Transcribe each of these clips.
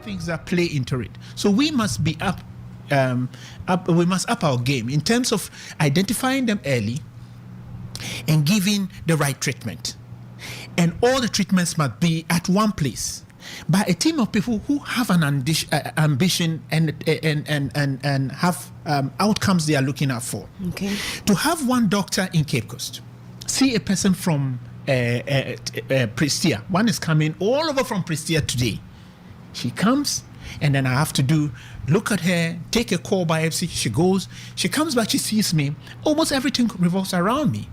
things that play into it. So we must be we must up our game in terms of identifying them early and giving the right treatment. And all the treatments must be at one place by a team of people who have an ambition and have outcomes they are looking out for. Okay. To have one doctor in Cape Coast, see a person from Prestia. One is coming all over from Prestia today. She comes, and then I have to look at her, take a core biopsy. She goes, she comes back, she sees me. Almost everything revolves around me.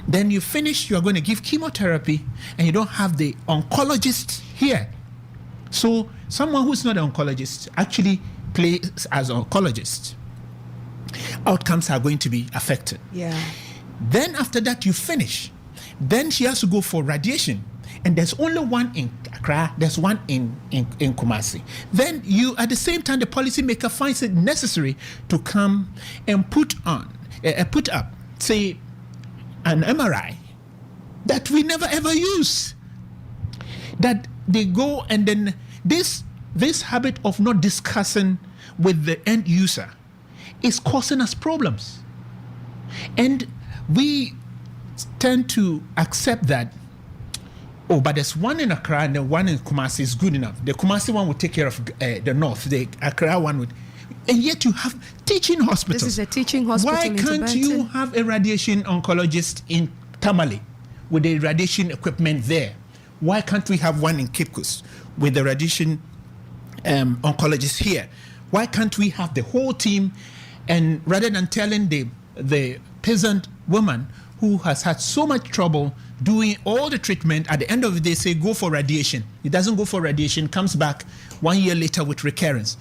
Then you finish, you are going to give chemotherapy, and you don't have the oncologist here. So someone who's not an oncologist actually plays as an oncologist. Outcomes are going to be affected. Yeah. Then after that, you finish. Then she has to go for radiation. And there's only one in Accra, there's one in Kumasi. Then you, at the same time, the policymaker finds it necessary to come and put up, say, an MRI that we never ever use. That they go, and then this habit of not discussing with the end user is causing us problems. And we tend to accept that, oh, but there's one in Accra and the one in Kumasi is good enough. The Kumasi one will take care of the north. The Accra one would. And yet you have teaching hospitals. This is a teaching hospital. Why can't you have a radiation oncologist in Tamale with the radiation equipment there? Why can't we have one in Cape Coast with the radiation oncologist here? Why can't we have the whole team? And rather than telling the peasant woman who has had so much trouble doing all the treatment, at the end of the day say go for radiation. It doesn't go for radiation, comes back 1 year later with recurrence.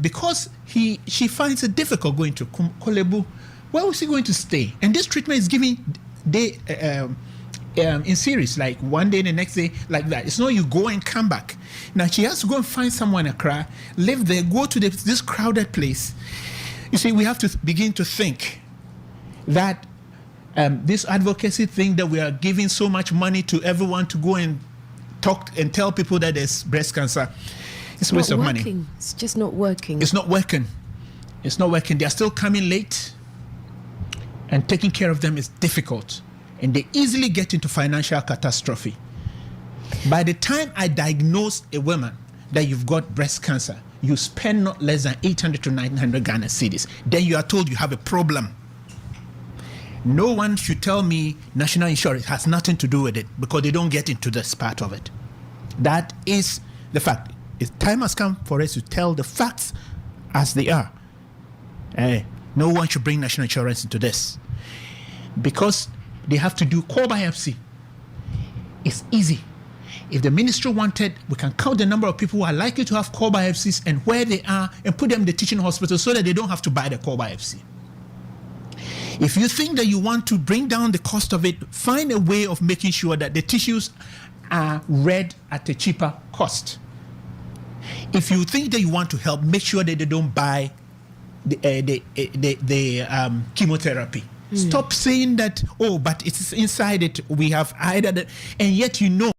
Because she finds it difficult going to Kolebu. Where was he going to stay? And this treatment is given in series, like one day, the next day, like that. It's not you go and come back. Now she has to go and find someone in Accra, live there, go to this crowded place. You see, we have to begin to think that this advocacy thing that we are giving so much money to everyone to go and talk and tell people that there's breast cancer, it's a waste of money. It's just not working. It's not working. It's not working. They are still coming late, and taking care of them is difficult. And they easily get into financial catastrophe. By the time I diagnose a woman that you've got breast cancer, you spend not less than 800 to 900 Ghana cedis. Then you are told you have a problem. No one should tell me national insurance has nothing to do with it, because they don't get into this part of it. That is the fact. Time has come for us to tell the facts as they are. No one should bring national insurance into this, because they have to do core biopsy. It's easy. If the ministry wanted, we can count the number of people who are likely to have core biopsies and where they are, and put them in the teaching hospital so that they don't have to buy the core biopsy. If you think that you want to bring down the cost of it, find a way of making sure that the tissues are read at a cheaper cost. If you think that you want to help, make sure that they don't buy the chemotherapy. Stop saying that, oh, but it's inside it, we have either that, and yet you know